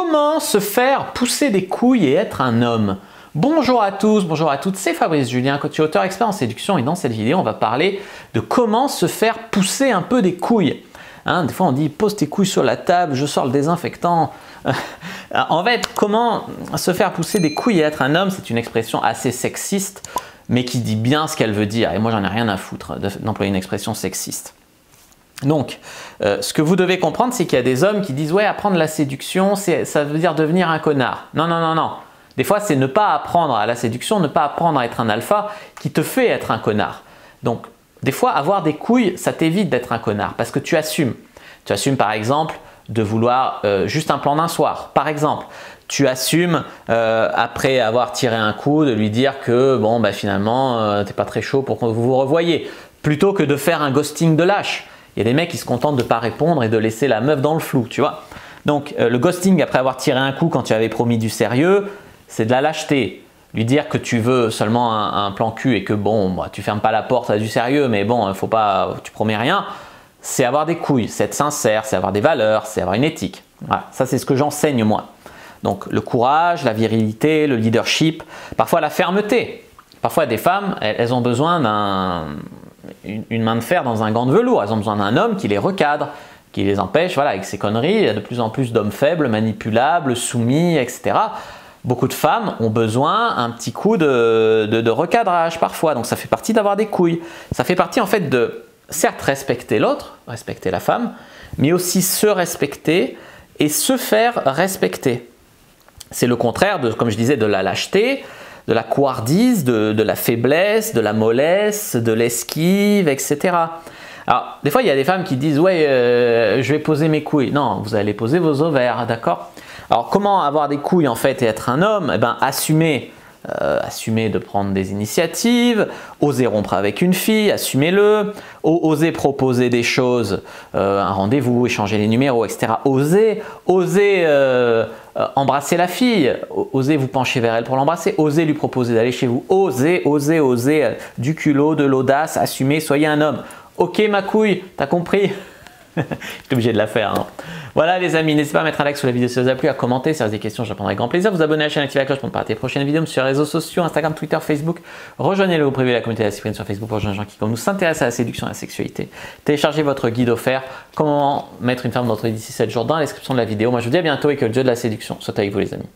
Comment se faire pousser des couilles et être un homme? Bonjour à tous, bonjour à toutes, c'est Fabrice Julien, coach et auteur expert en séduction, et dans cette vidéo on va parler de comment se faire pousser un peu des couilles. Des fois on dit pose tes couilles sur la table, je sors le désinfectant. En fait, comment se faire pousser des couilles et être un homme, c'est une expression assez sexiste, mais qui dit bien ce qu'elle veut dire, et moi j'en ai rien à foutre d'employer une expression sexiste. Donc, ce que vous devez comprendre, c'est qu'il y a des hommes qui disent « ouais, apprendre la séduction, ça veut dire devenir un connard ». Non, non, non, non. Des fois, c'est ne pas apprendre à la séduction, ne pas apprendre à être un alpha qui te fait être un connard. Donc, des fois, avoir des couilles, ça t'évite d'être un connard parce que tu assumes. Tu assumes par exemple de vouloir juste un plan d'un soir. Par exemple, tu assumes après avoir tiré un coup de lui dire que bon, bah, finalement, t'es pas très chaud pour que vous vous revoyiez. Plutôt que de faire un ghosting de lâche. Il y a des mecs qui se contentent de ne pas répondre et de laisser la meuf dans le flou, tu vois. Donc, le ghosting après avoir tiré un coup quand tu avais promis du sérieux, c'est de la lâcheté. Lui dire que tu veux seulement un plan cul et que bon, bah, tu fermes pas la porte à du sérieux, mais bon, faut pas, tu promets rien, c'est avoir des couilles, c'est être sincère, c'est avoir des valeurs, c'est avoir une éthique. Voilà, ça c'est ce que j'enseigne moi. Donc, le courage, la virilité, le leadership, parfois la fermeté. Parfois, des femmes, elles ont besoin d'une main de fer dans un gant de velours. Elles ont besoin d'un homme qui les recadre, qui les empêche, voilà, avec ses conneries. Il y a de plus en plus d'hommes faibles, manipulables, soumis, etc. Beaucoup de femmes ont besoin un petit coup de recadrage parfois. Donc ça fait partie d'avoir des couilles. Ça fait partie en fait de, certes, respecter l'autre, respecter la femme, mais aussi se respecter et se faire respecter. C'est le contraire de, comme je disais, de la lâcheté, de la couardise, de la faiblesse, de la mollesse, de l'esquive, etc. Alors, des fois, il y a des femmes qui disent « ouais, je vais poser mes couilles ». Non, vous allez poser vos ovaires, d'accord? Alors, comment avoir des couilles en fait et être un homme? Eh bien, assumer de prendre des initiatives, oser rompre avec une fille, assumez-le, oser proposer des choses, un rendez-vous, échanger les numéros, etc. Oser embrasser la fille, osez vous pencher vers elle pour l'embrasser, osez lui proposer d'aller chez vous, osez, du culot, de l'audace, assumez, soyez un homme. Ok ma couille, t'as compris? J'étais obligé de la faire. Hein. Voilà les amis, n'hésitez pas à mettre un like sur la vidéo si ça vous a plu, à commenter, si vous avez des questions, je répondrai avec grand plaisir. Vous abonner à la chaîne, activer la cloche pour ne pas rater les prochaines vidéos sur les réseaux sociaux, Instagram, Twitter, Facebook. Rejoignez-le au privé la communauté de la cyprine sur Facebook pour rejoindre les gens qui comme nous s'intéressent à la séduction et à la sexualité. Téléchargez votre guide offert, comment mettre une femme dans votre vie d'ici 7 jours dans la description de la vidéo. Moi je vous dis à bientôt et que le dieu de la séduction soit avec vous les amis.